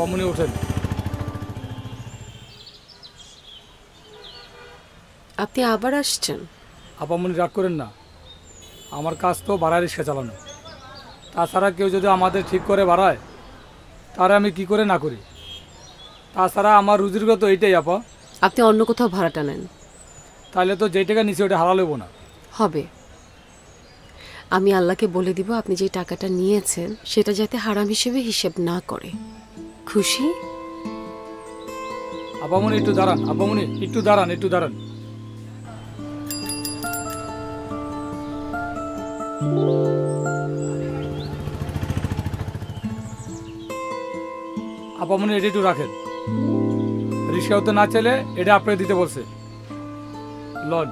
আপামনি ওঠেন। আপনি আবার আসছেন? আপামনি রাগ করেন না, আমার কাজ তো ভাড়া রিক্সা চালানো। তাছাড়া কেউ যদি আমাদের ঠিক করে বাড়ায় তারা আমি কি করে না করি। তাছাড়া আমার রুজির তো এইটাই আপা। আপনি অন্য কোথাও ভাড়াটা নেন। তাহলে তো যেই টাকা নিচে ওটা হারা লেবো না। হবে। আমি আল্লাহকে বলে দিব আপনি যে টাকাটা নিয়েছেন সেটা যাতে হারাম হিসেবে হিসেব না করে। খুশি? আপামনি একটু দাঁড়ান, আপামনি একটু দাঁড়ান, একটু দাঁড়ান। আপামনি এটা একটু রাখেন। রিক্সাও তো না চাইলে এটা আপনাকে দিতে বলছে। লন।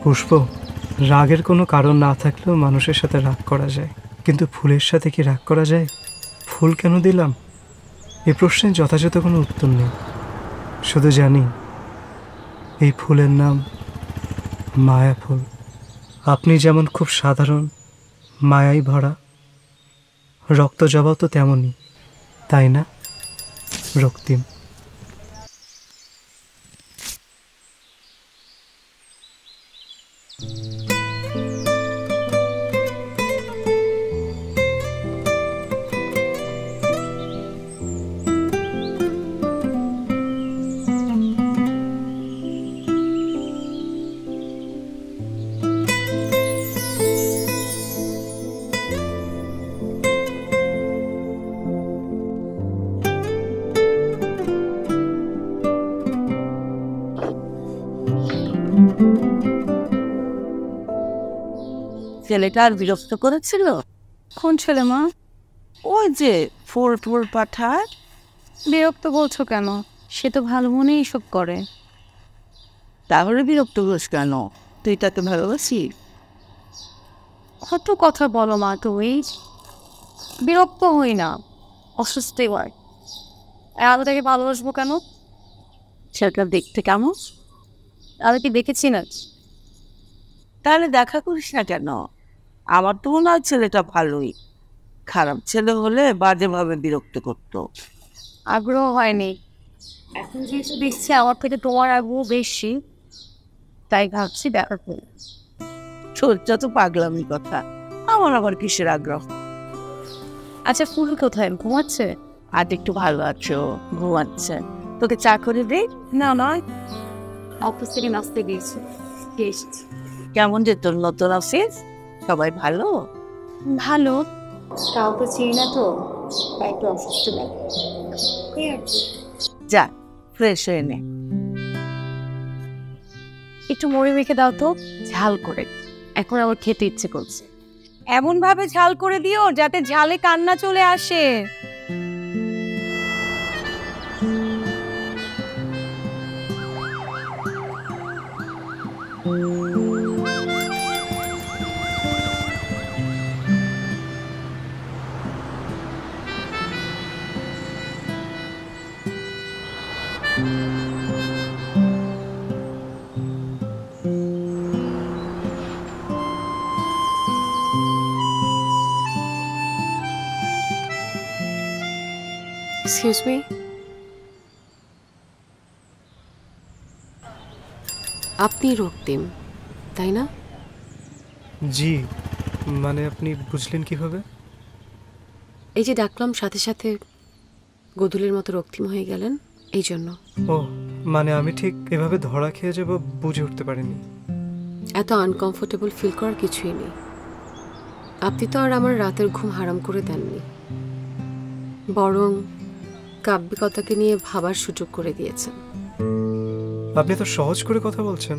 পুষ্প, রাগের কোনো কারণ না থাকলেও মানুষের সাথে রাগ করা যায়, কিন্তু ফুলের সাথে কি রাগ করা যায়? ফুল কেন দিলাম এই প্রশ্নের যথাযথ কোনো উত্তর নেই। শুধু জানি এই ফুলের নাম মায়া ফুল। আপনি যেমন খুব সাধারণ, মায়াই ভরা, রক্ত জবাও তো তেমনই, তাই না রক্তিম? ছেলেটা আর বিরক্ত করেছিল? কোন ছেলে মা? ওই যে ফুল টুল পাঠায়। বিরক্ত বলছো কেন? সে তো ভালো মনেই সব করে। তাহলে বিরক্ত করিস কেন? তুই তাকে ভালোবাসিস? কত কথা বলো মা তুমি। বিরক্ত হই না, অসুস্থই হয়। আমি তাকে ভালোবাসবো কেন? ছেলেটা দেখতে কেমন? আমি কি দেখেছি না? তাহলে দেখা করিস না কেন? আমার তো মনে হয় ছেলেটা ভালোই। খারাপ ছেলে হলে বাজেভাবে বিরক্ত করতো। আগ্রহ হয়নি। এখন যেহেতু দেখছি আমার থেকে তোমার আগ্রহ বেশি, তাই ভাবছি দেখা করি। ছোটটা তো পাগলামি কথা, আমার আবার কিসের আগ্রহ? আচ্ছা ফুল কোথায়, ঘুমাচ্ছে? আজ একটু ভালো আছো, ঘুমাচ্ছে। তোকে চা করে দে? না নয়, অফিস থেকে নাচতে গিয়েছে। কেমন যে তোর নতুন অফিস? সবাই ভালো? ভালো, কাউকে চিনি না তো, তাই একটু অসুস্থ লাগে। যা ফ্রেশ হয়ে নে। একটু মুড়ি মেখে দাও তো, ঝাল করে। এখন আমার খেতে ইচ্ছে করছে। এমন ভাবে ঝাল করে দিও যাতে ঝালে কান্না চলে আসে। এক্সকিউজ মি, আপনি রক্তিম তাই না? জি, মানে আপনি বুঝলেন কিভাবে? এই যে ডাকলাম সাথে সাথে গোধূলির মতো রক্তিম হয়ে গেলেন, এই জন্য। ও, মানে আমি ঠিক এভাবে ধরা খেয়ে যাব বুঝে উঠতে পারিনি। এত আনকমফোর্টেবল ফিল করার কিছুই নেই। আপনি তো আর আমার রাতের ঘুম হারাম করে দেননি, বরং কাব্যিকতাকে নিয়ে ভাবার সুযোগ করে দিয়েছেন। আপনি তো সহজ করে কথা বলছেন।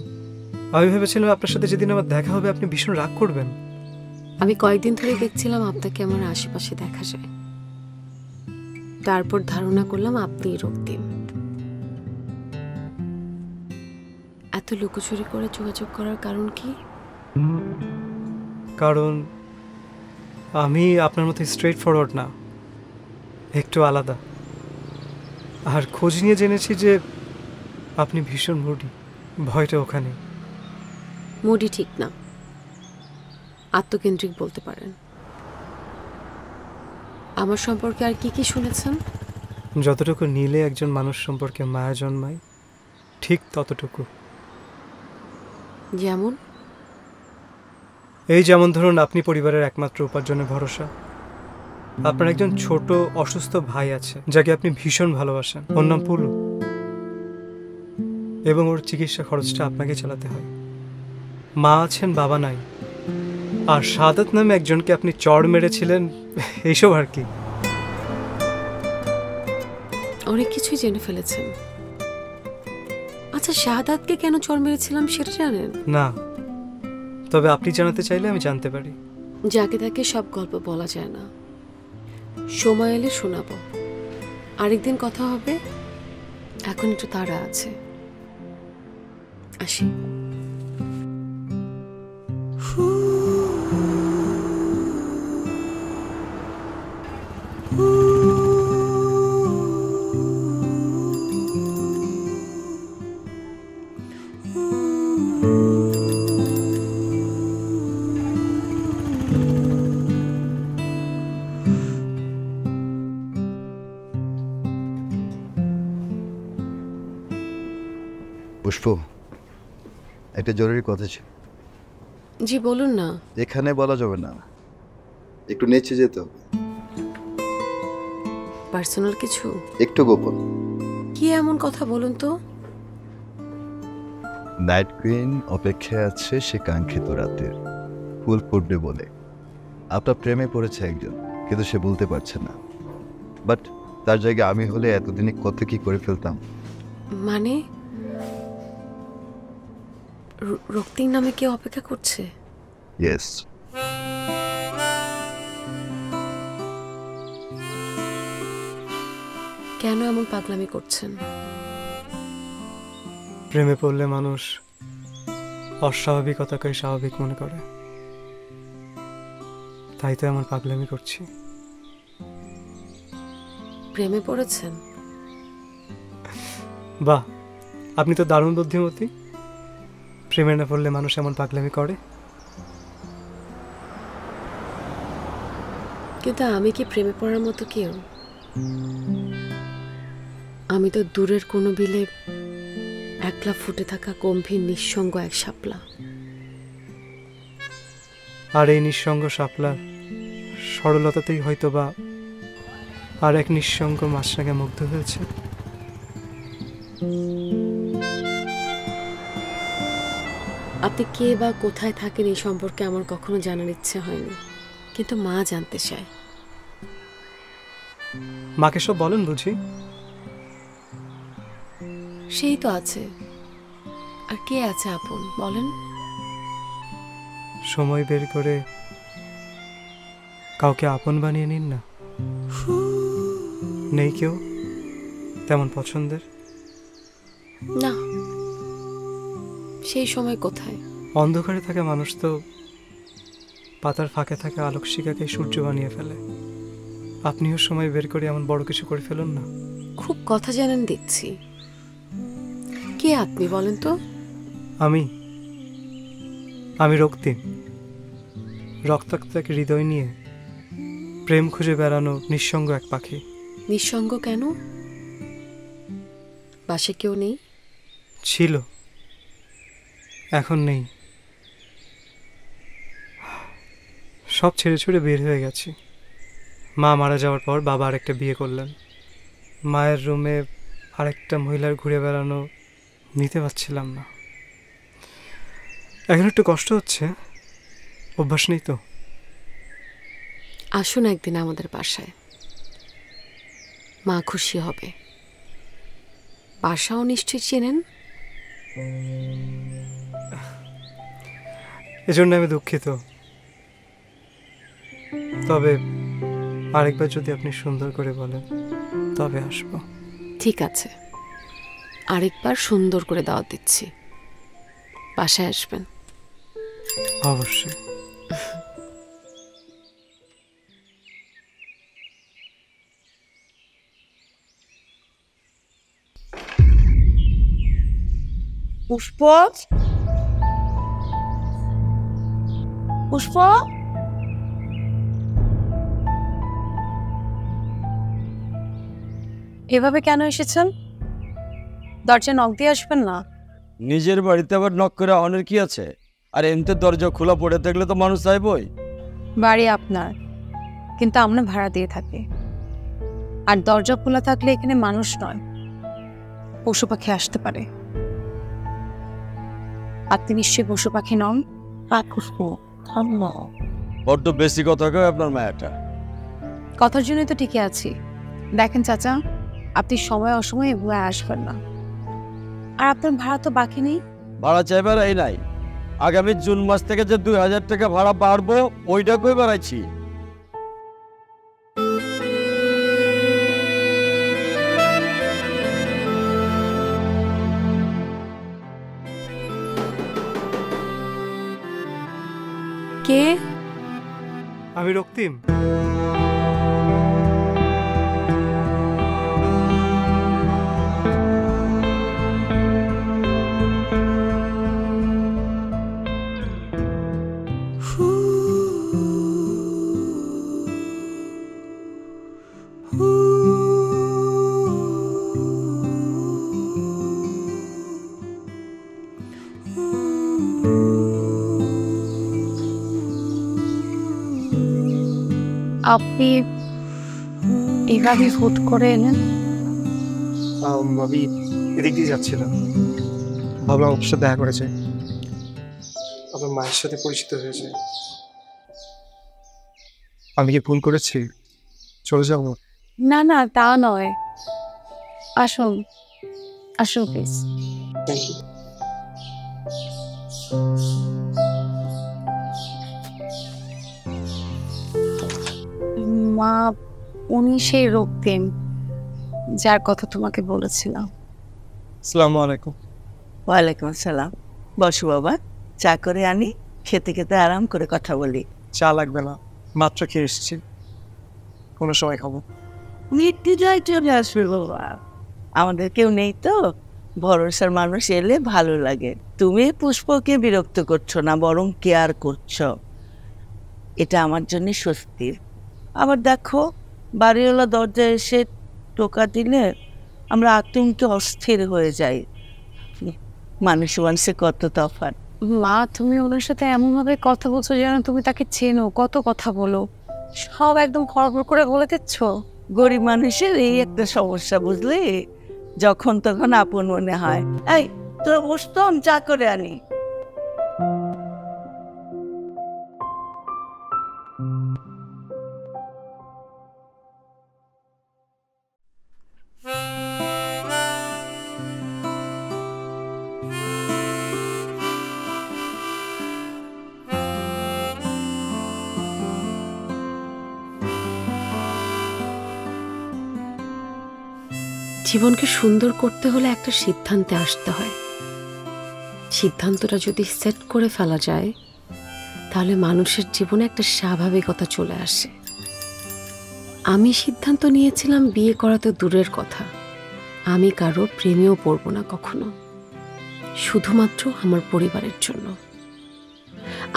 আমি ভেবেছিলাম আপনার সাথে যেদিন আমার দেখা হবে আপনি ভীষণ রাগ করবেন। আমি কয়েকদিন ধরে দেখছিলাম আপনাকে আমার আশেপাশে দেখা যায়, তারপর ধারণা করলাম আপনিই রক্তিম। এত লুকোচুরি করে যোগাযোগ করার কারণ কি? কারণ আমি আপনার মতো স্ট্রেট ফরওয়ার্ড না, একটু আলাদা। আর খোঁজ নিয়ে জেনেছি যে আপনি ভীষণ মুডি। ভয়টা ওখানে। মুডি ঠিক না, আত্মকেন্দ্রিক বলতে পারেন। আমার সম্পর্কে আর কি কি শুনেছেন? যতটুকু নিলে একজন মানুষ সম্পর্কে মায়া জন্মায়, ঠিক ততটুকু। যেমন? এই যেমন ধরুন, আপনি পরিবারের একমাত্র উপার্জনের ভরসা। আপনার একজন ছোট অসুস্থ ভাই আছে যাকে আপনি ভীষণ ভালোবাসেন। ওর নাম পুলু, এবং ওর চিকিৎসা খরচটা আপনাকে চালাতে হয়। মা আছেন, বাবা নাই, আর সাদাত নামে একজনকে আপনি চড় মেরেছিলেন, এইসব আর কি। অনেক কিছুই জেনে ফেলেছেন। আচ্ছা, শাহাদাতকে কেন চড় মেরেছিলাম সেটা জানেন? না, তবে আপনি জানাতে চাইলে আমি জানতে পারি। যাকে তাকে সব গল্প বলা যায় না, সময় এলে শোনাবো। আরেকদিন কথা হবে, এখন একটু তাড়া আছে, আসি। পুষ্প, একটা জরুরি কথা ছিল। জি বলুন না। এখানে বলা যাবে না, একটু নিচে যেতে হবে। পার্সোনাল কিছু? একটু গোপন। কি এমন কথা বলুন তো? নাইট কুইন অপেক্ষায় আছে সে কাঙ্ক্ষিত রাতের ফুল ফুটবে বলে। আপনার প্রেমে পড়েছে একজন, কিন্তু সে বলতে পারছে না। বাট তার জায়গায় আমি হলে এতদিনে কত কি করে ফেলতাম। মানে রক্তিম নামে কেউ অপেক্ষা করছে? ইয়েস। কেন এমন পাগলামি করছেন? প্রেমে পড়লে মানুষ অস্বাভাবিকতাকে স্বাভাবিক মনে করে, তাই তো এমন পাগলামি করছি। প্রেমে পড়েছেন? বাহ, আপনি তো দারুণ বুদ্ধিমতী। প্রেমে না পড়লে মানুষ এমন পাগলামি করে? কিন্তু আমি কি প্রেমে পড়ার মতো কেউ? আমি তো দূরের কোনো বিলে একলা ফুটে থাকা গম্ভীর নিঃসঙ্গ এক শাপলা। আর এই নিঃসঙ্গ শাপলার সরলতাতেই হয়তো বা আর এক নিঃসঙ্গ মাছরাঙা মুগ্ধ হয়েছে। আপনি কে বা কোথায় থাকেন এই সম্পর্কে আমার কখনো জানার ইচ্ছে হয়নি, কিন্তু মা জানতে চায়। মাকে সব বলেন বুঝি? সেই তো আছে, আর কে আছে আপন বলেন? সময় বের করে কাউকে আপন বানিয়ে নিন না। নেই কেউ তেমন পছন্দের? না, সেই সময় কোথায়? অন্ধকারে থাকা মানুষ তো পাতার ফাঁকে থাকা আলোক শিখাকে সূর্য বানিয়ে ফেলে। আপনিও সময় বের করে এমন বড় কিছু করে ফেলুন না। খুব কথা জানেন দেখছি। কে আপনি বলেন তো? আমি রক্তিম, রক্তাক্ত এক হৃদয় নিয়ে প্রেম খুঁজে বেড়ানো নিঃসঙ্গ এক পাখি। নিঃসঙ্গ কেন? বাসে কেউ নেই? ছিল, এখন নেই। সব ছেড়ে ছুড়ে বের হয়ে গেছি। মা মারা যাওয়ার পর বাবা আরেকটা বিয়ে করলেন। মায়ের রুমে আরেকটা মহিলার ঘুরে বেড়ানো নিতে পারছিলাম না। এখন একটু কষ্ট হচ্ছে, অভ্যাস নেই তো। আসুন একদিন আমাদের বাসায়, মা খুশি হবে। বাসাও নিশ্চয়ই চেনেন। এজন্য আমি দুঃখিত। তবে আরেকবার যদি আপনি সুন্দর করে বলেন তবে আসবো। ঠিক আছে, আরেকবার সুন্দর করে দাওয়াত দিচ্ছি, বাসায় আসবেন। অবশ্যই। পুষ্প, পুষ্প, এভাবে কেন এসেছেন? দরজা নক দিয়ে আসবেন না? নিজের বাড়িতে আবার নক করে অনের কি আছে? আর এমনিতে দরজা খোলা পড়ে থাকলে তো মানুষ চাইবই। বাড়ি আপনার, কিন্তু আমরা ভাড়া দিয়ে থাকি। আর দরজা খোলা থাকলে এখানে মানুষ নয়, পশু পাখি আসতে পারে। আপনি নিশ্চয়ই পশু পাখি নন। পুষ্প থাম না। বড্ড বেশি কথা কয় আপনার মায়াটা। কথার জন্যই তো টিকে আছি। দেখেন চাচা, আপনি সময় অসময়ে ভুয়ে আসবেন না। আর আপনার ভাড়া তো বাকি নেই। ভাড়া চাইবার এই নাই। আগামী জুন মাস থেকে যে 2000 টাকা ভাড়া বাড়বো ওইটা কই বাড়াইছি। কে? আমি রক্তিম। আপনি এভাবে হুট করে এলেন? আমি এদিক দিয়ে যাচ্ছিলাম, ভাবলাম আপনার সাথে দেখা করেছে, আপনার মায়ের সাথে পরিচিত হয়েছে। আমি কি ভুল করেছি? চলে যাবো? না না, তা নয়। আসুন, আসুন প্লিজ। Thank you. মা, উনি সেই রক্তিম যার কথা তোমাকে বলেছিলাম। আসসালামু আলাইকুম। ওয়ালাইকুম আসসালাম। বসো বাবা, চা করে আনি, খেতে খেতে আরাম করে কথা বলি। চা লাগবে না, মাত্র খেয়ে এসেছি, কোনো সময় খাবো। নির্দিদায় চলে আসবে বাবা, আমাদের কেউ নেই তো, ভরসার মানুষ এলে ভালো লাগে। তুমি পুষ্পকে বিরক্ত করছো না, বরং কেয়ার করছো, এটা আমার জন্য স্বস্তির। আবার দেখো, বাড়িওয়ালা দরজায় এসে টোকা দিলে আমরা আতঙ্কে অস্থির হয়ে যাই। মানুষ মানুষে কত তফাৎ। মা, তুমি ওনার সাথে এমনভাবে কথা বলছো যেন তুমি তাকে চেনো, কত কথা বলো, সব একদম খড়বড় করে বলে দিচ্ছ। গরিব মানুষের এই একটা সমস্যা, বুঝলি, যখন তখন আপন মনে হয়। এই তোরা বসতো, আমি চা করে আনি। জীবনকে সুন্দর করতে হলে একটা সিদ্ধান্তে আসতে হয়। সিদ্ধান্তটা যদি সেট করে ফেলা যায়, তাহলে মানুষের জীবনে একটা স্বাভাবিকতা চলে আসে। আমি সিদ্ধান্ত নিয়েছিলাম বিয়ে করা তো দূরের কথা, আমি কারো প্রেমেও পড়ব না কখনো, শুধুমাত্র আমার পরিবারের জন্য।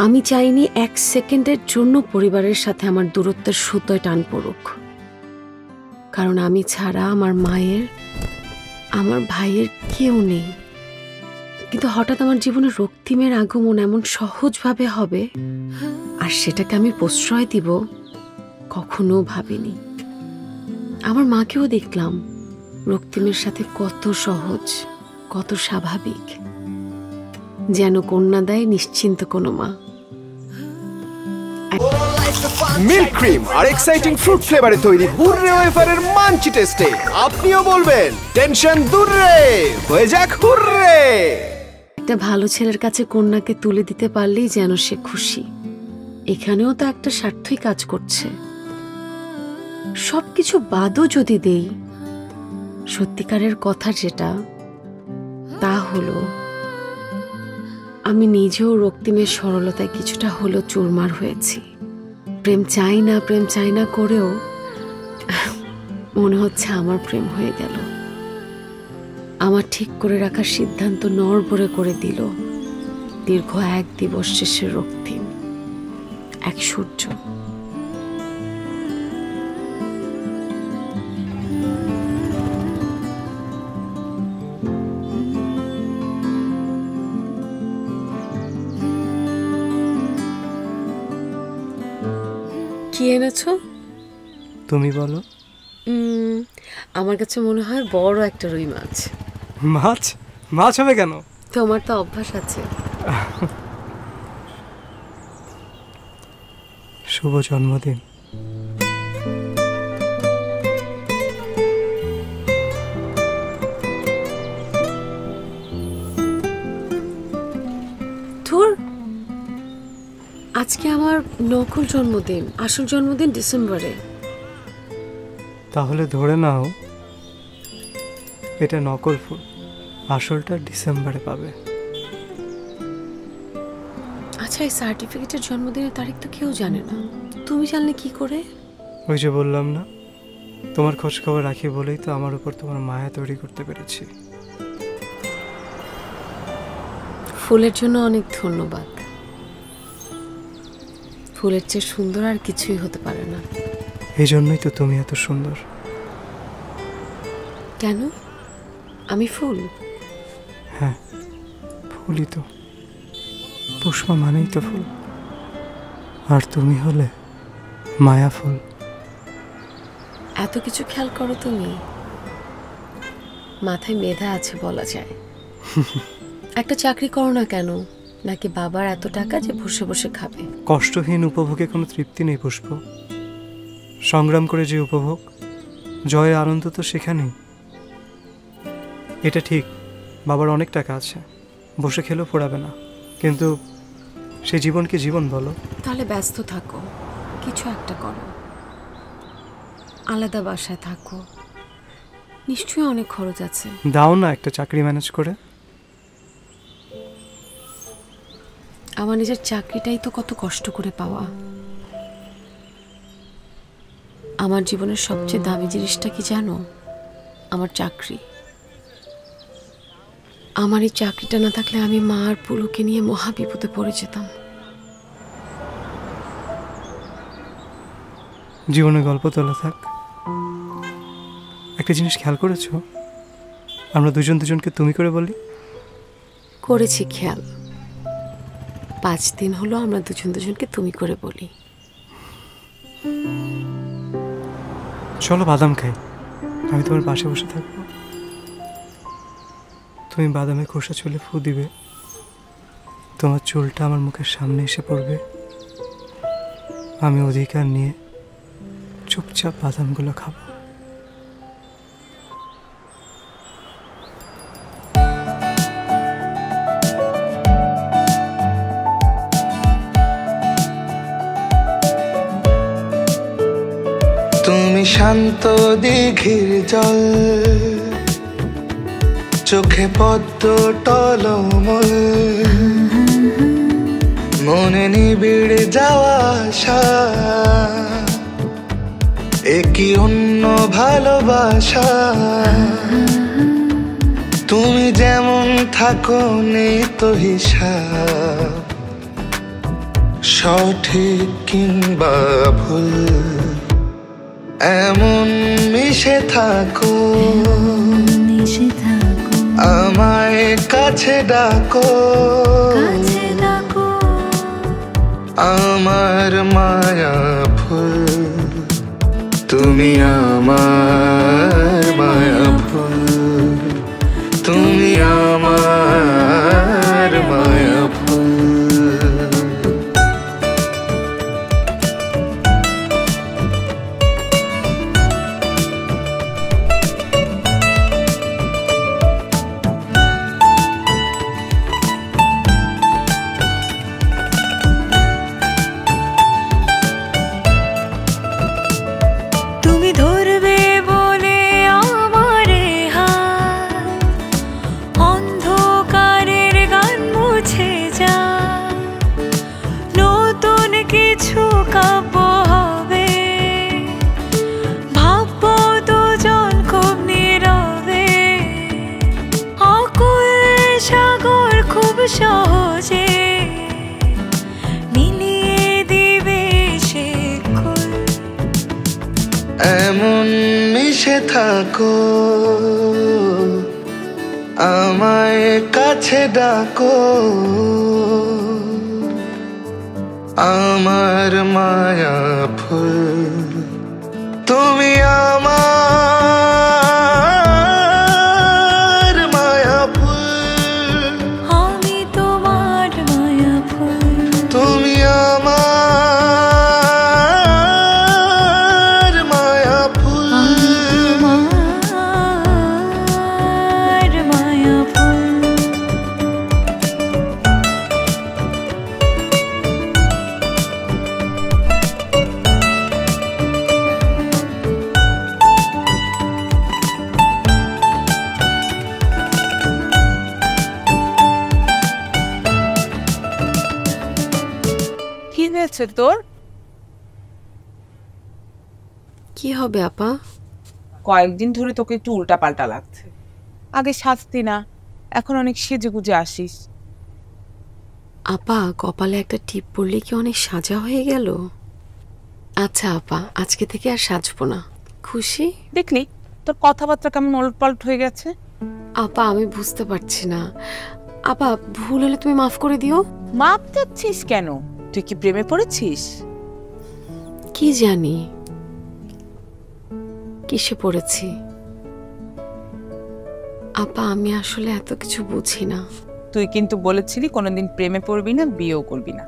আমি চাইনি এক সেকেন্ডের জন্য পরিবারের সাথে আমার দূরত্বের সুতোয় টান পড়ুক, কারণ আমি ছাড়া আমার মায়ের, আমার ভাইয়ের কেউ নেই। কিন্তু হঠাৎ আমার জীবনে রক্তিমের আগমন এমন সহজভাবে হবে আর সেটাকে আমি প্রশ্রয় দিব, কখনো ভাবিনি। আমার মাকেও দেখলাম রক্তিমের সাথে কত সহজ, কত স্বাভাবিক, যেন কন্যা দেয় নিশ্চিন্ত কোনো মা। মিল্ক ক্রিম আর এক্সাইটিং ফ্রুট ফ্লেভারে তৈরি হুররে ওয়েফারের মানচি টেস্টে আপনিও বলবেন টেনশন দূর রে, হয়ে যাক হুররে। একটা ভালো ছেলের কাছে কন্যাকে তুলে দিতে পারলেই যেন সে খুশি। এখানেও তো একটা স্বার্থই কাজ করছে। সবকিছু বাদও যদি দেই, সত্যিকারের কথা যেটা, তা হলো আমি নিজেও রক্তিমের সরলতায় কিছুটা হলেও চুরমার হয়েছি। প্রেম চাই না করেও মনে হচ্ছে আমার প্রেম হয়ে গেল। আমার ঠিক করে রাখার সিদ্ধান্ত নড়বড়ে করে দিল দীর্ঘ 1 দিবস শেষের রক্তিম, এক সূর্য। কি এনেছো? তুমি বলো। আমার কাছে মনে হয় বড় একটা রুই মাছ। মাছ? মাছ হবে কেন? তোমার তো অভ্যাস আছে। শুভ জন্মদিন। ধুর, আজকে আমার নকল জন্মদিন, আসল জন্মদিন ডিসেম্বরে। তাহলে ধরে নাও এটা নকল ফুল, আসলটা ডিসেম্বরে পাবে। আচ্ছা, এই সার্টিফিকেটের জন্মদিনের তারিখ তো কেউ জানে না, তুমি জানলে কি করে? ওই যে বললাম না, তোমার খোঁজ খবর রাখি বলেই তো আমার উপর তোমার মায়া তৈরি করতে পেরেছি। ফুলের জন্য অনেক ধন্যবাদ। ফুলের চেয়ে সুন্দর আর কিছুই হতে পারে না। এই জন্যই তো তুমি এত সুন্দর। কেন? আমি ফুল? হ্যাঁ, ফুলই তো। পুষ্প মানেই তো ফুল, আর তুমি হলে মায়া ফুল। এত কিছু খেয়াল করো তুমি? মাথায় মেধা আছে বলা যায়। একটা চাকরি করো না কেন? নাকি বাবার এত টাকা যে বসে বসে খাবে? কষ্টহীন উপভোগে কোনো তৃপ্তি নেই পুষ্প। সংগ্রাম করে যে উপভোগ, জয়ের আনন্দ তো সেখানেই। এটা ঠিক, বাবার অনেক টাকা আছে, বসে খেলেও পোড়াবে না, কিন্তু সেই জীবনকে জীবন বলো? তাহলে ব্যস্ত থাকো, কিছু একটা করো, আলাদা বাসায় থাকো, নিশ্চয়ই অনেক খরচ আছে। দাও না একটা চাকরি ম্যানেজ করে। আমার নিজের চাকরিটাই তো কত কষ্ট করে পাওয়া। আমার জীবনের সবচেয়ে দামি জিনিসটা কি জানো? আমার চাকরি। আমার এই চাকরিটা না থাকলে আমি মা আর পুলুকে নিয়ে মহা বিপদে পড়ে যেতাম। জীবনে গল্প তোলা থাক। একটা জিনিস খেয়াল করেছো? আমরা দুজন দুজনকে তুমি করে বলি। করেছি খেয়াল। 5 দিন হলো আমরা দুজন দুজনকে তুমি করে বলি। চলো বাদাম খাই, আমি তোমার পাশে বসে থাকবো। তুমি বাদামের খোসা ছুলে ফু দিবে, তোমার চুলটা আমার মুখের সামনে এসে পড়বে, আমি অধিকার নিয়ে চুপচাপ বাদামগুলো খাবো। তুমি শান্ত দিঘির জল, চোখে পদ্ম টলমল, মনে নিবিড় যাওয়া আশা, একই অন্য ভালোবাসা। তুমি যেমন থাকো নেই তো হিসাব, সঠিক কিংবা ভুল, এমন মিশে থাকো, আমায় কাছে ডাকো, আমার মায়া ফুল, তুমি আমার মায়া ফুল, তুমি আমার মায়া ফুল। তুমি ধরবে বলে এমন মিশে থাকো, আমায় কাছে ডাকো, আমার মায়া ফুল তুমি আমার মায়া ফুল, আমি তোমার মায়া ফুল, তুমি আমার মায়া ফুল, আমার মায়া ফুল। কি হয়েছে তোর? কি হবে আপা? কয়েকদিন ধরে তোকে একটু উল্টা পাল্টা লাগছে। আগে সাজতি না, এখন অনেক সেজে গুজে আসিস। আপা কপালে একটা টিপ পড়লে কি অনেক সাজা হয়ে গেল? আচ্ছা আপা, আজকে থেকে আর সাজবো না। খুশি? দেখলি তোর কথাবার্তা কেমন ওলটপালট হয়ে গেছে। আপা আমি বুঝতে পারছি না। আপা ভুল হলে তুমি মাফ করে দিও। মাপ চাচ্ছিস কেন? তুই কি প্রেমে পড়েছিস? কি জানি কিসে পড়েছি। আপা আমি আসলে এত কিছু বুঝি না। তুই কিন্তু বলেছিলি কোনোদিন প্রেমে পড়বি না, বিয়েও করবি না।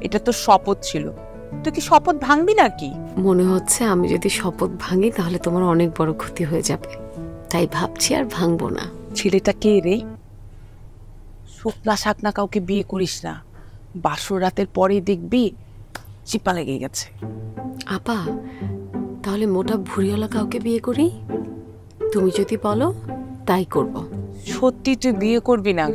এটা তোর শপথ ছিল। তুই কি শপথ ভাঙবি নাকি? মনে হচ্ছে আমি যদি শপথ ভাঙি তাহলে তোমার অনেক বড় ক্ষতি হয়ে যাবে, তাই ভাবছি আর ভাঙবো না। ছেলেটা কে রে? শুকনা শাকনা কাউকে বিয়ে করিস না, বাসর রাতের পরেই দেখবি চিপা লেগে গেছে। আপা তাহলে মোটা ভুঁড়িওয়ালা কাউকে বিয়ে করি? তুমি যদি বলো তাই করব। সত্যি তুই বিয়ে করবি না?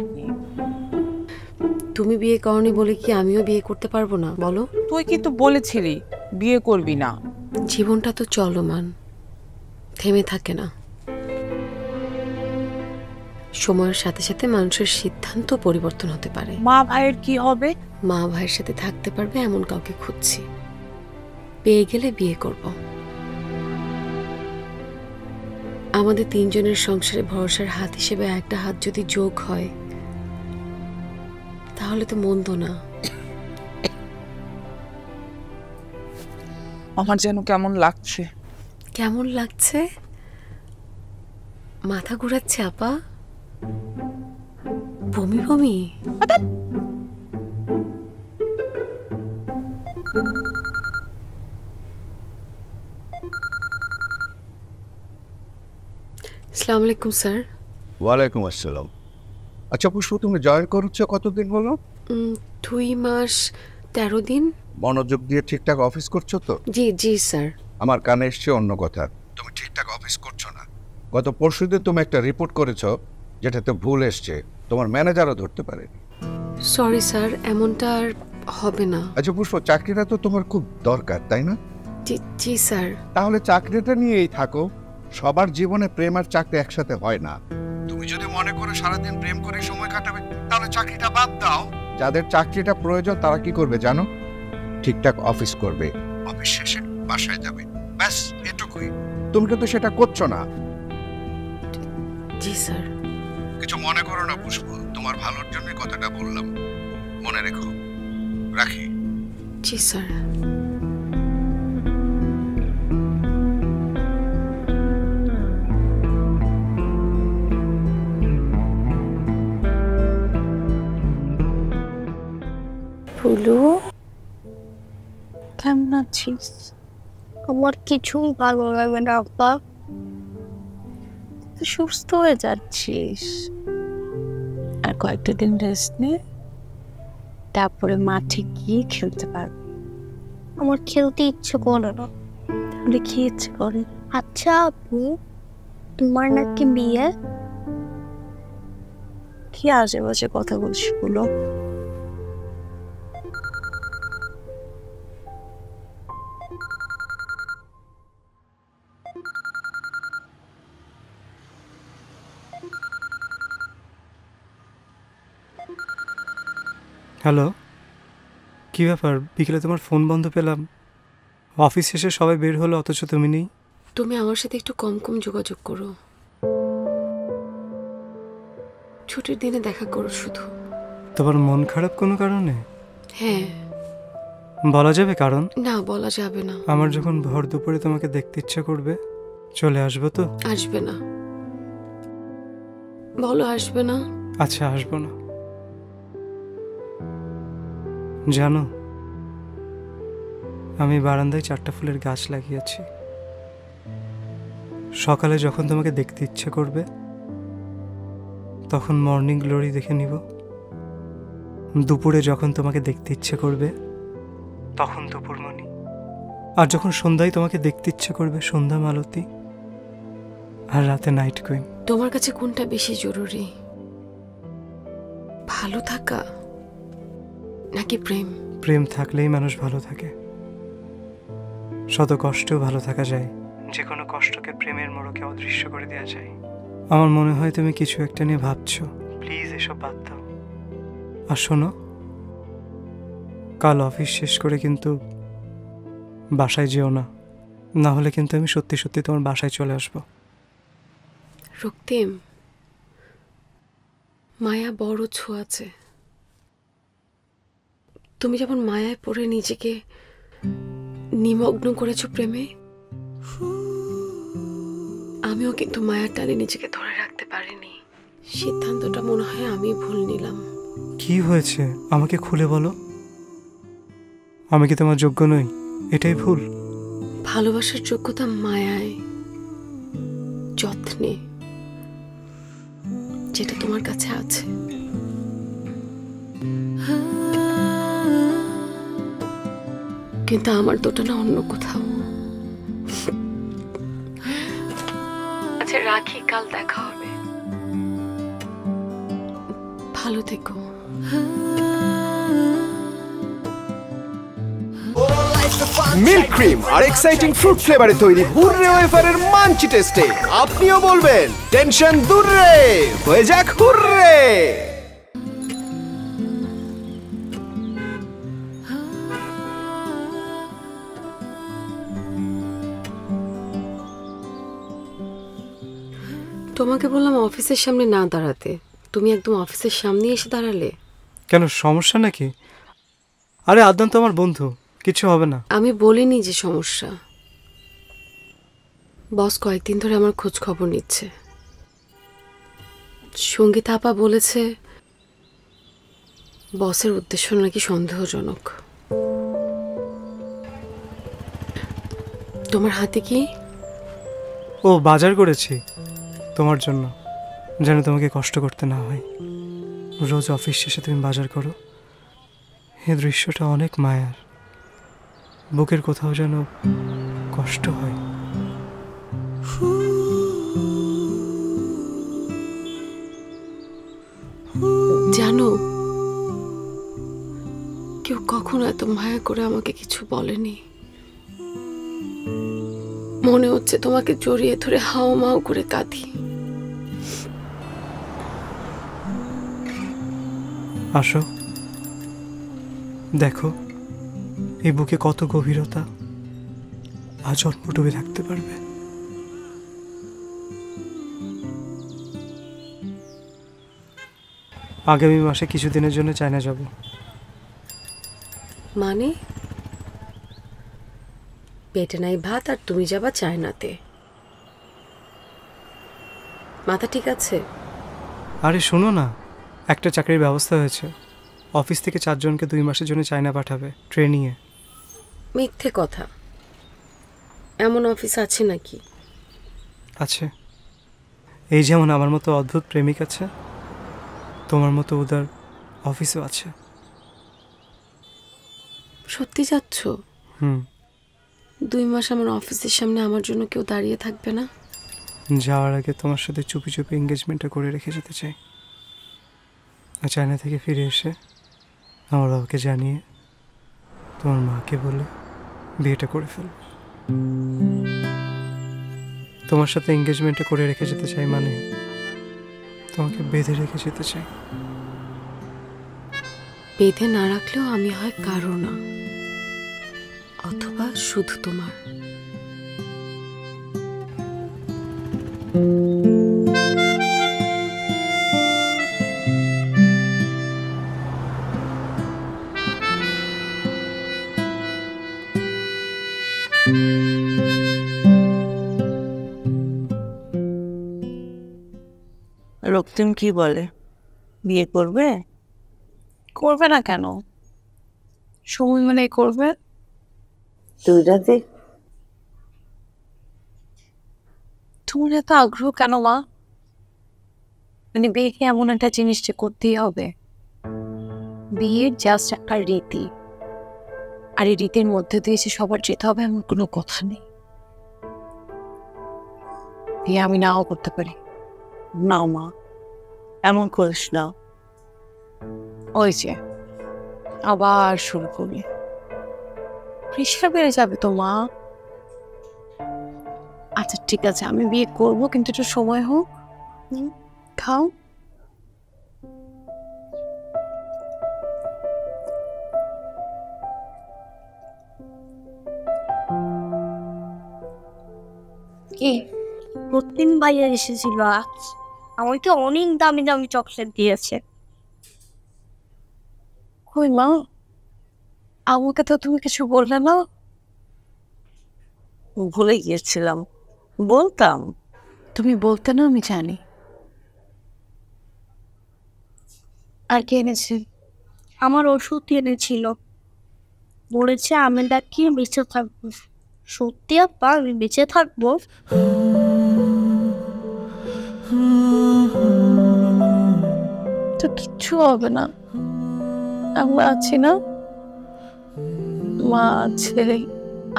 তুমি বিয়ে করনি বলে কি আমিও বিয়ে করতে পারবো না বলো? তুই কিন্তু বলেছিলি বিয়ে করবি না। জীবনটা তো চলমান, থেমে থাকে না। সময়ের সাথে সাথে মানুষের সিদ্ধান্ত পরিবর্তন হতে পারে। মা ভাইয়ের কি হবে? মা ভাইয়ের সাথে থাকতে পারবে এমন কাউকে খুঁজছি, পেয়ে গেলে বিয়ে করব। আমাদের তিনজনের সংসারে ভরসার হাত হিসেবে একটা হাত যদি যোগ হয় তাহলে তো মন্দ না। আমার যেন কেমন লাগছে। কেমন লাগছে? মাথা ঘুরাচ্ছে আপা? বমি বমি? আসসালামু আলাইকুম স্যার। ওয়ালাইকুম আসসালাম। আচ্ছা পুষ্প, তুমি জয়েন করছো কতদিন হলো? 2 মাস 13 দিন। মনোযোগ দিয়ে ঠিকঠাক অফিস করছো তো? জি জি স্যার। আমার কানে এসছে অন্য কথা, তুমি ঠিকঠাক অফিস করছো না। গত পরশুদিন তুমি একটা রিপোর্ট করেছো যেটাতে ভুল এসছে, তোমার ম্যানেজারও ধরতে পারেনি। সরি স্যার, এমনটা আর হবে না। আচ্ছা পুষ্প, চাকরিটা তো তোমার খুব দরকার তাই না? জি জি স্যার। তাহলে চাকরিটা নিয়েই থাকো। সবার জীবনে প্রেম আর চাকরি একসাথে হয় না। তুমি যদি মনে করো সারাদিন প্রেম করে সময় কাটাবে তাহলে চাকরিটা বাদ দাও। যাদের চাকরিটা প্রয়োজন তারা কি করবে জানো? ঠিকঠাক অফিস করবে, অফিস শেষে বাসায় যাবে, ব্যাস এটুকুই। তুমি কিন্তু সেটা করছো না। জি স্যার। কিছু মনে করো না পুষ্প, তোমার ভালোর জন্য কথাটা বললাম, মনে রেখো। রাখি। জি স্যার। ফুলু কেমন আছিস? আমার কিছুই ভালো লাগে না আপা। তুই সুস্থ হয়ে যাচ্ছিস, আর কয়েকটা দিন রেস্ট নে, তারপরে মাঠে গিয়ে খেলতে পারবি। আমার খেলতে ইচ্ছে করে না। তাহলে কি ইচ্ছে করে? আচ্ছা আপু, তোমার নাকি বিয়ে? কি আশেপাশে কথা বলছিস বলো? হ্যালো, কী ব্যাপার? বিকেলে তোমার ফোন বন্ধ পেলাম। অফিস শেষে সবাই বের হলো অথচ তুমি নেই। তুমি আমার সাথে একটু কম কম যোগাযোগ করো, ছুটির দিনে দেখা করো শুধু। তোমার মন খারাপ কোনো কারণে? হ্যাঁ। বলা যাবে কারণ? না, বলা যাবে না। আমার যখন ভর দুপুরে তোমাকে দেখতে ইচ্ছা করবে চলে আসবো তো? আসবে না, বলো আসবে না। আচ্ছা, আসবো না। জানো, আমি বারান্দায় 4টা ফুলের গাছ লাগিয়েছি। সকালে যখন তোমাকে দেখতে ইচ্ছে করবে তখন মর্নিং গ্লোরি দেখে নিব, দুপুরে যখন তোমাকে দেখতে ইচ্ছে করবে তখন দুপুরমণি, আর যখন সন্ধ্যায় তোমাকে দেখতে ইচ্ছে করবে সন্ধ্যা মালতী, আর রাতে নাইট কুইন। তোমার কাছে কোনটা বেশি জরুরি, ভালো থাকা নাকি প্রেম? প্রেম থাকলেই মানুষ ভালো থাকে, শত কষ্টেও ভালো থাকা যায়, যে কোনো কষ্টকে প্রেমের মোড়কে অদৃশ্য করে দেওয়া যায়। আমার মনে হয় তুমি কিছু একটা নিয়ে ভাবছো, প্লিজ এসব বাদ দাও। আর শোনো, কাল অফিস শেষ করে কিন্তু বাসায় যেও না, না হলে কিন্তু আমি সত্যি সত্যি তোমার বাসায় চলে আসবো। রক্তিম, মায়া বড় ছোঁয়াচে। তুমি যেমন মায়ায় পড়ে নিজেকে নিমগ্ন করেছো প্রেমে, আমিও কিন্তু মায়ার টানে নিজেকে ধরে রাখতে পারিনি। সিদ্ধান্তটা মনে হয় আমি ভুল নিলাম। কি হয়েছে আমাকে খুলে বলো, আমি কি তোমার যোগ্য নই? এটাই ভুল? ভালোবাসার যোগ্যতা মায়ায়, যত্নে, যেটা তোমার কাছে আছে। কিন্তু আমার তোটা না অন্য কোথাও। আচ্ছা রাখি, কাল দেখা হবে, ভালো থেকো। মিল্ক ক্রিম আর এক্সাইটিং ফ্রুট ফ্লেভারে তৈরি হুররে ওয়েফারের মাঞ্চি টেস্টে আপনিও বলবেন টেনশন দূর রে, হয়ে যাক হুররে। তোমাকে বললাম অফিসের সামনে না দাঁড়াতে, তুমি একদম অফিসের সামনে এসে দাঁড়ালে। কেন, সমস্যা নাকি? আরে আদনান তো আমার বন্ধু, কিছু হবে না। আমি বলিনি যে সমস্যা। বস কয়েকদিন ধরে আমার খোঁজ খবর নিচ্ছে। সঙ্গীতা আপা বলেছে বসের উদ্দেশ্য নাকি সন্দেহজনক। তোমার হাতে কি? ও, বাজার করেছি তোমার জন্য, যেন তোমাকে কষ্ট করতে না হয়। রোজ অফিস শেষে তুমি বাজার করো, এই দৃশ্যটা অনেক মায়ার, বুকের কোথাও যেন কষ্ট হয়। জানো, কেউ কখনো এত মায়া করে আমাকে কিছু বলেনি। মনে হচ্ছে তোমাকে জড়িয়ে ধরে হাও মাও করে কাঁদি। আসো, দেখো এই বুকে কত গভীরতা, আজন্ম ডুবে থাকতে পারবে। আগামী মাসে কিছুদিনের জন্য চায়না যাব। মানে পেটে নাই ভাত আর তুমি যাবা চায়নাতে? মাথা ঠিক আছে? আরে শোনো না, একটা চাকরির ব্যবস্থা হয়েছে, অফিস থেকে 4 জনকে 2 মাসের জন্য চায়না পাঠাবে ট্রেনিংয়ে। মিথ্যে কথা, এমন অফিস আছে নাকি? আছে, এই যেমন আমার মতো অদ্ভুত প্রেমিক আছে, তোমার মতো উদার অফিসও আছে। সত্যি যাচ্ছ? 2 মাস আমার অফিসের সামনে আমার জন্য কেউ দাঁড়িয়ে থাকবে না? যাওয়ার আগে তোমার সাথে চুপি চুপি এঙ্গেজমেন্টটা করে রেখে যেতে চাই, আর চায়না থেকে ফিরে এসে আমার বাবাকে জানিয়ে তোমার মাকে বলে বিয়েটা করে ফেলব। তোমার সাথে এঙ্গেজমেন্টটা করে রেখে যেতে চাই, মানে তোমাকে বেঁধে রেখে যেতে চাই। বেঁধে না রাখলেও আমি হয় কারো না, অথবা শুধু তোমার। রক্তিম কি বলে, বিয়ে করবে? করবে না কেন? সময় মানে করবে। তুই রাতে তোমার এত আগ্রহ কেন মা? মানে বিয়ে এমন একটা জিনিস যে করতেই হবে। বিয়ের জাস্ট একটা রীতি, আর এই রীতির মধ্যে দিয়ে যে সবার যেতে হবে এমন কোনো কথা নেই। বিয়ে আমি নাও করতে পারি। না মা, এমন করিস না। ওই যে আবার শুরু করবি, প্রেশার বেড়ে যাবে তো মা। আচ্ছা ঠিক আছে, আমি বিয়ে করবো, কিন্তু একটু সময় হোক। খাও। কি রক্তিম ভাইয়া এসেছিল আজ, আমাকে অনেক দামি দামি চকলেট দিয়েছে। কই মা, আমাকে তো তুমি কিছু বললে না। ভুলে গিয়েছিলাম, বলতাম। তুমি বলতে না, আমি জানি। আর কে এনেছে? আমার ওষুধ এনেছিল, বলেছে আমি ডাকি বেঁচে থাকবো। সত্যি আপা আমি বেঁচে থাকবো? তো কিচ্ছু হবে না, আমরা আছি না? মা আছে,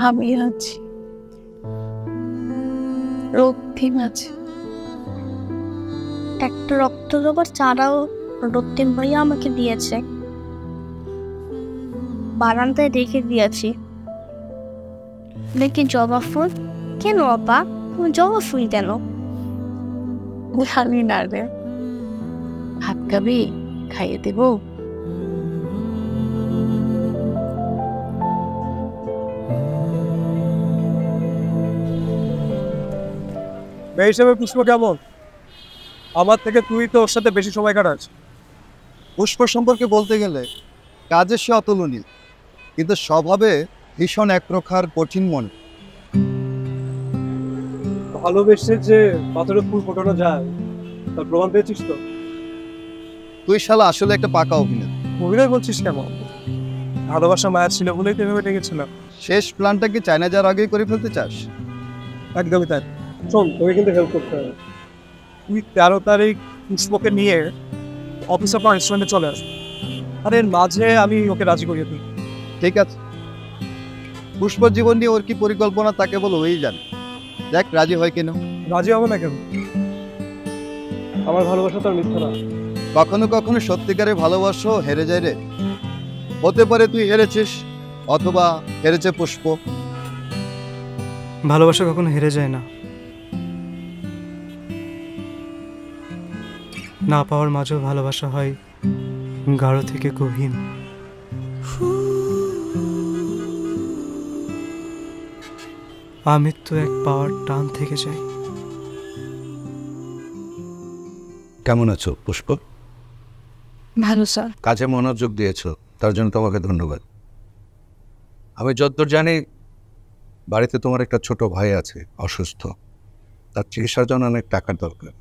আমি আছি, রক্তিম আছে। একটা রক্ত দেবার চারাও রক্তিম ভাইয়া আমাকে দিয়েছে, বারান্দায় রেখে দিয়েছি। দেখি জবা ফুল কেন আপা? তুমি জবা ফুল কেন? জানি না রে, ভাত খাবি? খাইয়ে দেবো। মেয়ে হিসেবে পুষ্প কেমন? আমার থেকে তুই তো ওর সাথে বেশি সময় কাটাস। পুষ্প সম্পর্কে বলতে গেলে কাজে সে অতুলনীয়, কিন্তু স্বভাবে ভীষণ একপ্রকার কঠিন মন। ভালোবেসে যে পাথরের ফুল ফোটানো যায় তার প্রমাণ পেয়েছিস তো? তুই শালা আসলে একটা পাকা অভিনেতা। অভিনয় বলছিস কেমন? ভালোবাসা মায়ের ছিল বলেই তো ভেবে ডেকেছিলাম। শেষ প্ল্যানটা কি চায়না যাওয়ার আগেই করে ফেলতে চাস? একদমই তাই। শোন, তোকে কিন্তু হেল্প করতে হবে। তুই 13 তারিখ পুষ্পকে নিয়ে অফিস অফ রেস্টুরেন্টে চলে আস, আর এর মাঝে আমি ওকে রাজি করিয়ে দিই। ঠিক আছে, পুষ্প জীবন নিয়ে ওর কি পরিকল্পনা তাকে বলো, ওই জানে। দেখ রাজি হয় কেন। রাজি হবে না কেন? আমার ভালোবাসা তো আর মিথ্যা না। কখনো কখনো সত্যিকারের ভালোবাসা হেরে যায় রে। হতে পারে তুই হেরেছিস, অথবা হেরেছে পুষ্প। ভালোবাসা কখনো হেরে যায় না, না পাওয়ার মাঝেও ভালোবাসা হয় গাঢ় থেকে গহীন। আমি তো এক পাওয়ার টান থেকে যাই। কেমন আছো পুষ্প? ভালো স্যার। কাজে মনোযোগ দিয়েছো, তার জন্য তোমাকে ধন্যবাদ। আমি যতদূর জানি বাড়িতে তোমার একটা ছোট ভাই আছে, অসুস্থ, তার চিকিৎসার জন্য অনেক টাকার দরকার।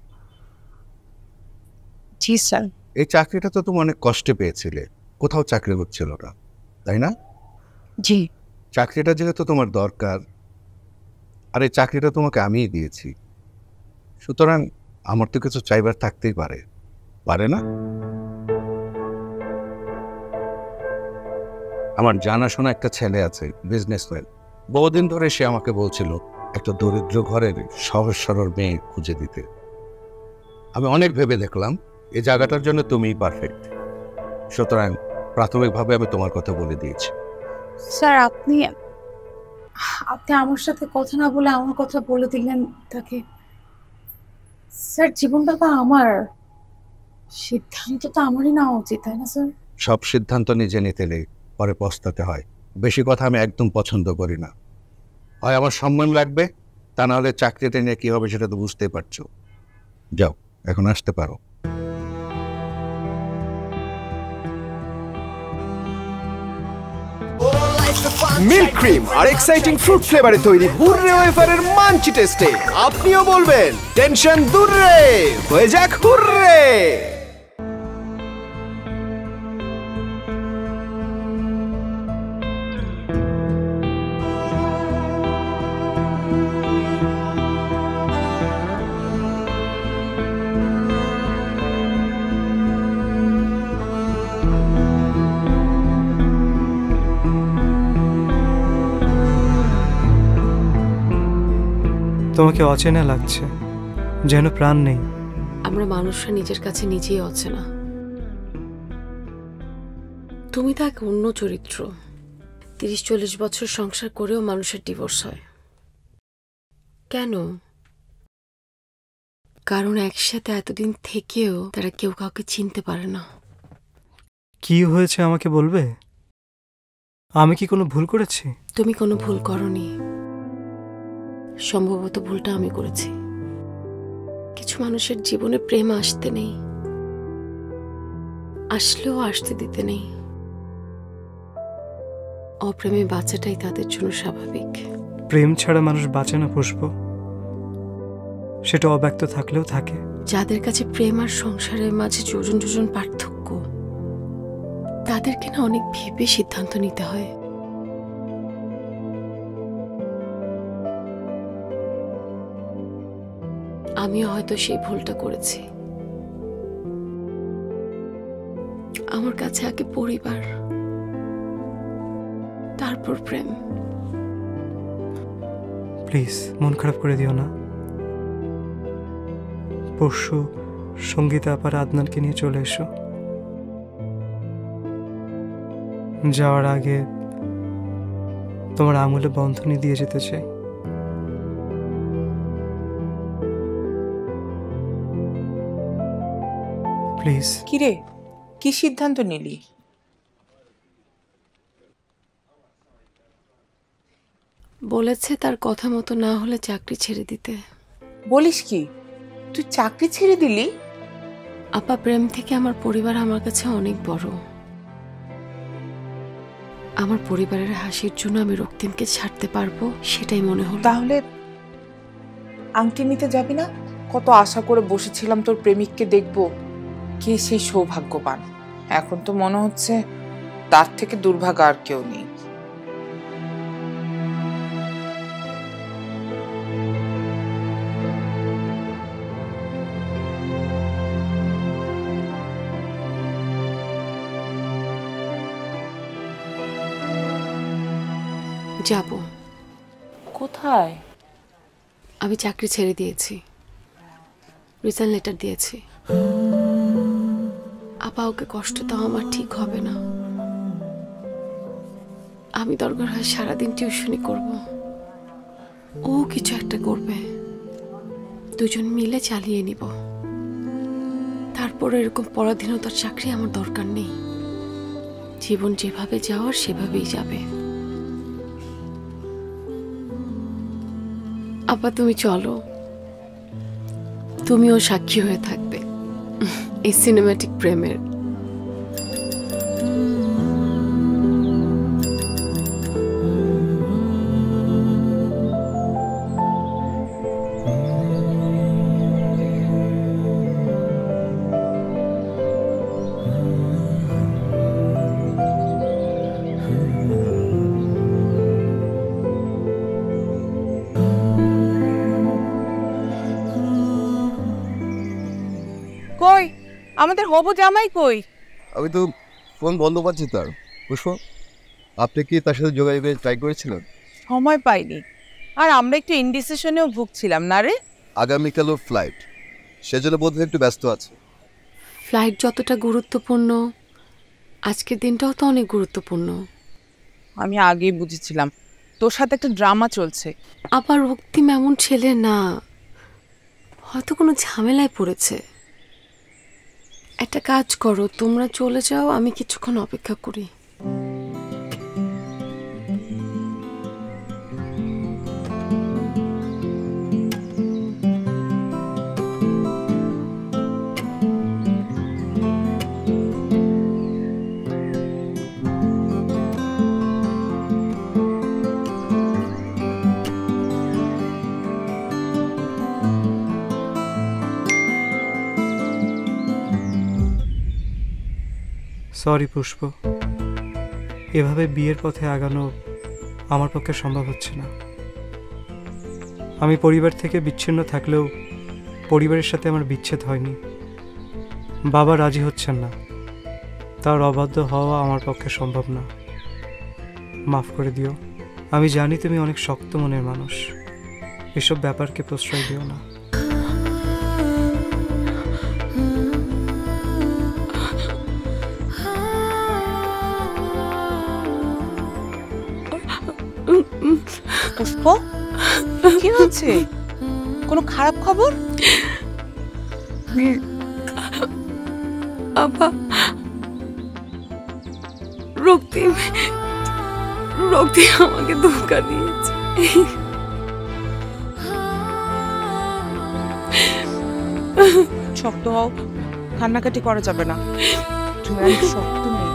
জি স্যার। এই চাকরিটা তো তুমি অনেক কষ্টে পেয়েছিলে, কোথাও চাকরি হচ্ছিল না, তাই না? জি। চাকরিটা যেহেতু তোমার দরকার, আর এই চাকরিটা তোমাকে আমিই দিয়েছি, সুতরাং আমার তো কিছু চাইবার থাকতেই পারে, পারে না? আমার জানাশোনা একটা ছেলে আছে, বিজনেসম্যান। বহুদিন ধরে সে আমাকে বলছিল একটা দরিদ্র ঘরের সহজ সরল মেয়ে খুঁজে দিতে। আমি অনেক ভেবে দেখলাম এই জায়গাটার জন্য তুমিই পারফেক্ট, সুতরাং প্রাথমিকভাবে আমি তোমার কথা বলে দিয়েছি। স্যার আপনি আমার সাথে কথা না বলে আমার কথা বলে দিলেন তাকে। স্যার জীবনটা তো আমার, সিদ্ধান্ত তো আমারই নেওয়া উচিত, তাই না স্যার? সব সিদ্ধান্ত নিজে নিতে নেই, পরে পস্তাতে হয়। বেশি কথা আমি একদম পছন্দ করি না। হয় আমার সম্মান লাগবে, তা নাহলে চাকরিটা নিয়ে কি হবে সেটা তো বুঝতেই পারছো। যাও, এখন আসতে পারো। মিল্ক ক্রিম আর এক্সাইটিং ফ্রুট ফ্লেভারে তৈরি হুররে ওয়েফারের মানচি টেস্টে আপনিও বলবেন টেনশন দূর রে, হয়ে যাক হুররে। তোমাকে অচেনা লাগছে, যেন প্রাণ নেই। আমরা মানুষরা নিজের কাছে নিজেই অচেনা। তুমি তো এক অন্য চরিত্র। 30-40 বছর সংসার করেও মানুষের ডিভোর্স হয় কেন? কারণ একসাথে এতদিন থেকেও তারা কেউ কাউকে চিনতে পারে না। কি হয়েছে আমাকে বলবে? আমি কি কোনো ভুল করেছি? তুমি কোনো ভুল করনি, সম্ভবত ভুলটা আমি করেছি। কিছু মানুষের জীবনে প্রেম আসতে নেই, আসলেও আসতে দিতে নেই। অপ্রেমে বাঁচাটাই তাদের জন্য স্বাভাবিক। প্রেম ছাড়া মানুষ বাঁচে না পুষ্প, সেটা অব্যক্ত থাকলেও থাকে। যাদের কাছে প্রেম আর সংসারের মাঝে যোজন যোজন পার্থক্য, তাদেরকে না অনেক ভেবে সিদ্ধান্ত নিতে হয়। আমিও হয়তো সেই ভুলটা করেছি। আমার কাছে আগে পরিবার, তারপর প্রেম। প্লিজ মন খারাপ করে দিও না। পরশু সঙ্গীতা আপার আদনানকে নিয়ে চলে এসো। যাওয়ার আগে তোমার আঙুলে বন্ধনী দিয়ে যেতে চাই। প্লিজ। কিরে, কি সিদ্ধান্ত নিলি? বলেছে তার কথা মতো না হলে চাকরি ছেড়ে দিতে। বলিস কি, তুই চাকরি ছেড়ে দিলি? আপা, প্রেম থেকে আমার পরিবার আমার কাছে অনেক বড়। আমার পরিবারের হাসির জন্য আমি রক্তিমকে ছাড়তে পারবো সেটাই মনে হলো। তাহলে আংটি নিতে যাবি না? কত আশা করে বসেছিলাম তোর প্রেমিককে দেখবো। কে সেই সৌভাগ্যবান? এখন তো মনে হচ্ছে তার থেকে দুর্ভাগা আর কেউ নেই। যাব। কোথায়? আমি চাকরি ছেড়ে দিয়েছি, রিজাইন লেটার দিয়েছি। আপা, ওকে কষ্ট দাও আমার ঠিক হবে না। আমি দরকার হয় সারাদিন টিউশনি করব, ও কিছু একটা করবে, দুজন মিলে চালিয়ে নিব। তারপর এরকম পরাধীনতার চাকরি আমার দরকার নেই। জীবন যেভাবে যাওয়ার সেভাবেই যাবে। আপা, তুমি চলো, তুমিও সাক্ষী হয়ে থাকবে এই সিনেম্যাটিক প্রেমের। কই আমাদের হবু জামাই কই? আমি তো ফোন বন্ধ পাচ্ছি তার। পুষ্প, আপনি কি তার সাথে যোগাযোগের ট্রাই করেছিলেন? সময় পাইনি, আর আমরা একটু ইনডিসিশনেও ভুগছিলাম না রে। আগামীকাল ওর ফ্লাইট, সেজন্য বোধহয় একটু ব্যস্ত আছে। ফ্লাইট যতটা গুরুত্বপূর্ণ, আজকের দিনটাও তো অনেক গুরুত্বপূর্ণ। আমি আগেই বুঝেছিলাম তোর সাথে একটা ড্রামা চলছে। আবার রক্তিম এমন ছেলে না, হয়তো কোনো ঝামেলায় পড়েছে। একটা কাজ করো, তোমরা চলে যাও, আমি কিছুক্ষণ অপেক্ষা করি। সরি পুষ্প, এভাবে বিয়ের পথে আগানো আমার পক্ষে সম্ভব হচ্ছে না। আমি পরিবার থেকে বিচ্ছিন্ন থাকলেও পরিবারের সাথে আমার বিচ্ছেদ হয়নি। বাবা রাজি হচ্ছেন না, তার অবাধ্য হওয়া আমার পক্ষে সম্ভব না। মাফ করে দিও। আমি জানি তুমি অনেক শক্ত মনের মানুষ, এসব ব্যাপারকে প্রশ্রয় দিও না। পুষ্প, কি হচ্ছে? কোনো খারাপ খবর? আপা, রক্তিম আমাকে ধোঁকা দিয়েছে। শক্ত হও, কান্নাকাটি করা যাবে না। তুমি অনেক শক্ত মেয়ে।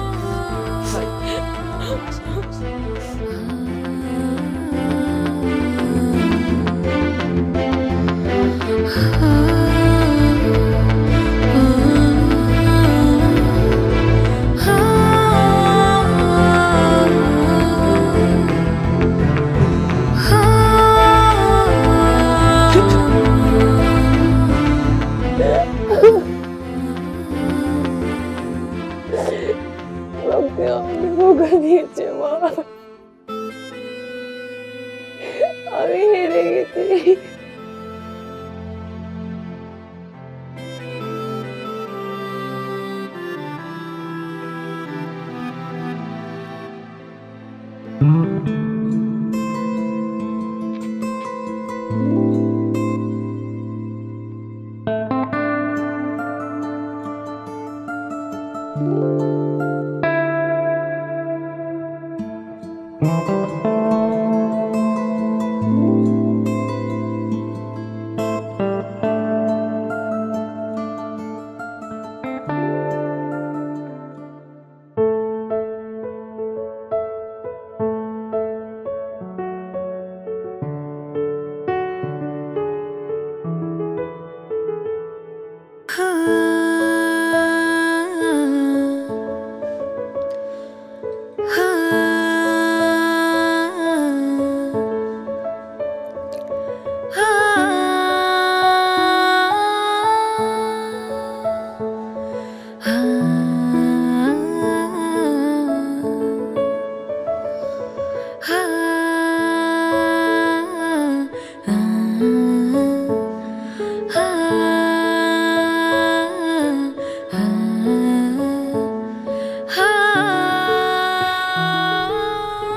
আমি হেরে গেছি।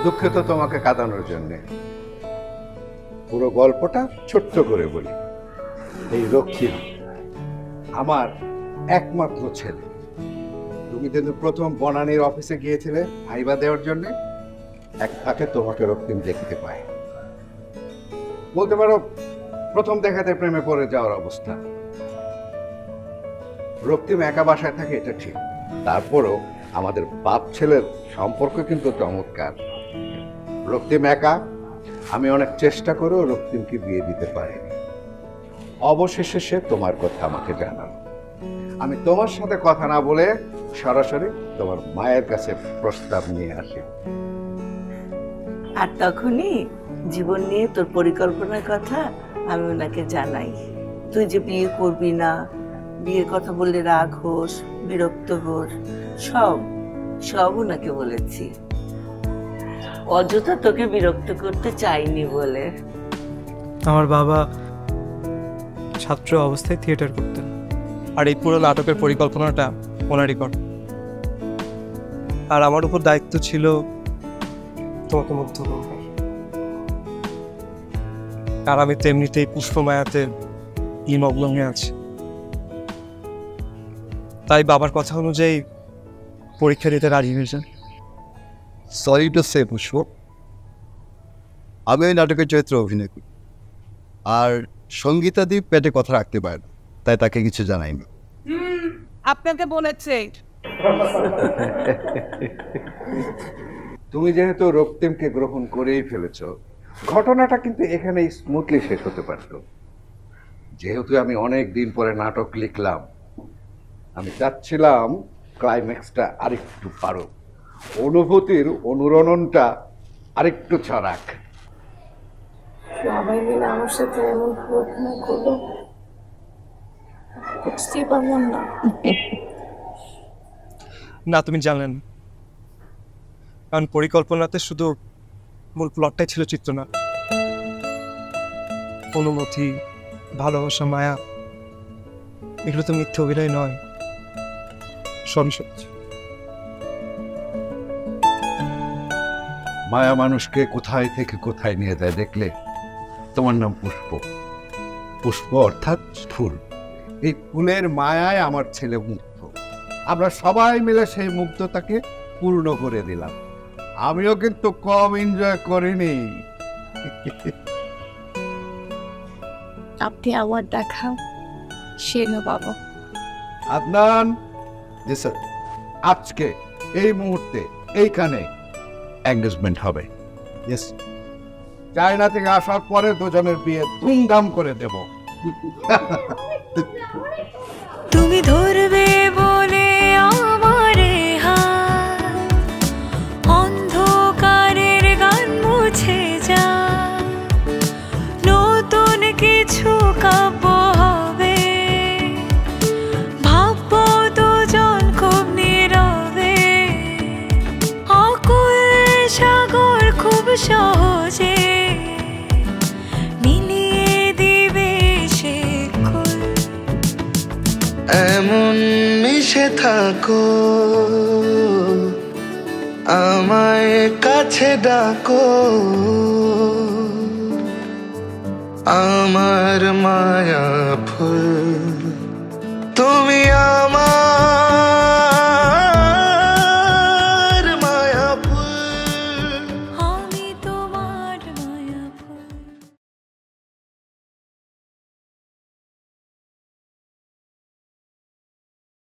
দুঃখিত তোমাকে কাঁদানোর জন্য। পুরো গল্পটা ছোট্ট করে বলি। এই রক্ষী আমার একমাত্র ছেলে। তুমি কিন্তু প্রথম বনানীর অফিসে গিয়েছিলে ভাইবা দেওয়ার জন্য, এক ফাঁকে তোমাকে রক্তিম দেখতে পায়। বলতে পারো প্রথম দেখাতে প্রেমে পড়ে যাওয়ার অবস্থা। রক্তিম একা বাসায় থাকে এটা ঠিক, তারপরও আমাদের বাপ ছেলের সম্পর্ক কিন্তু চমৎকার। রক্তিম একা, আমি অনেক চেষ্টা করেও রক্তিমকে বিয়ে দিতে পারিনি। অবশেষে সে তোমার কথা আমাকে জানালো। আমি তোমার সাথে কথা না বলে সরাসরি তোমার মায়ের কাছে প্রস্তাব নিয়ে আসি। আর তখনই জীবন নিয়ে তোর পরিকল্পনার কথা আমি ওনাকে জানাই। তুই যে বিয়ে করবি না, বিয়ের কথা বললে রাগ হোস, বিরক্ত হোস, সব ওনাকে বলেছি। অযথা তোকে বিরক্ত করতে চাইনি বলে। আমার বাবা ছাত্র অবস্থায় থিয়েটার করতেন, আর এই পুরো নাটকের পরিকল্পনাটা ওনারই কর। আর আমার উপর দায়িত্ব ছিল তোমাকে মুগ্ধ করবার। আর আমি তো এমনিতেই পুষ্পমায়াতে নিমগ্ন হয়ে আছি। তাই বাবার কথা অনুযায়ী পরীক্ষা দিতে রাজি হয়েছেন। সরি টু সে পুষ্প, আমি ওই নাটকের চরিত্রে অভিনয় করি, আর সঙ্গীতাদি পেটে কথা রাখতে পারে না, তাই তাকে কিছু জানাইনি। আপনাকে বলেছে। তুমি যেহেতু রক্তিমকে গ্রহণ করেই ফেলেছ, ঘটনাটা কিন্তু এখানে স্মুথলি শেষ হতে পারত। যেহেতু আমি অনেক দিন পরে নাটক লিখলাম, আমি চাচ্ছিলাম ক্লাইম্যাক্সটা আরেকটু পারো, অনুভূতির অনুরণনটা আরেকটু ছড়াক। সবাই মিলে আমার সাথে এমন অভিনয় করলো, বুঝতেই পারলাম না। না, তুমি জানলেন, কারণ পরিকল্পনাতে শুধু মূল প্লটটাই ছিল চিত্রনাট্য। অনুমতি, ভালোবাসা, মায়া, এগুলো তো মিথ্যে অভিনয় নয়, সবই সত্যি। মায়া মানুষকে কোথায় থেকে কোথায় নিয়ে যায় দেখলে? তোমার নাম পুষ্প, পুষ্প অর্থাৎ ফুল। এই ফুলের মায়ায় আমার ছেলে মুগ্ধ। আমরা সবাই মিলে সেই মুগ্ধতাকে পূর্ণ করে দিলাম। আমিও কিন্তু কম এনজয় করিনি। আপনি আমার দেখা সেনো বাবা। আদনান, জি স্যার, আজকে এই মুহূর্তে এইখানে এঙ্গেজমেন্ট হবে। ইয়েস, চায়না থেকে আসার পরে দুজনের বিয়ে ধুমধাম করে দেব। তুমি ধরবে বলে আমারে হাত, অন্ধকারের গান মুছে যা, নতুন কিছু কাব্য হবে, ভাববো দুজন খুব নীরবে, আকুল সাগর খুব সহজে মিলিয়ে দিবে সে কুল। এমন মিশে থাকো, আমায় কাছে ডাকো, আমার মায়া ফুল তুমি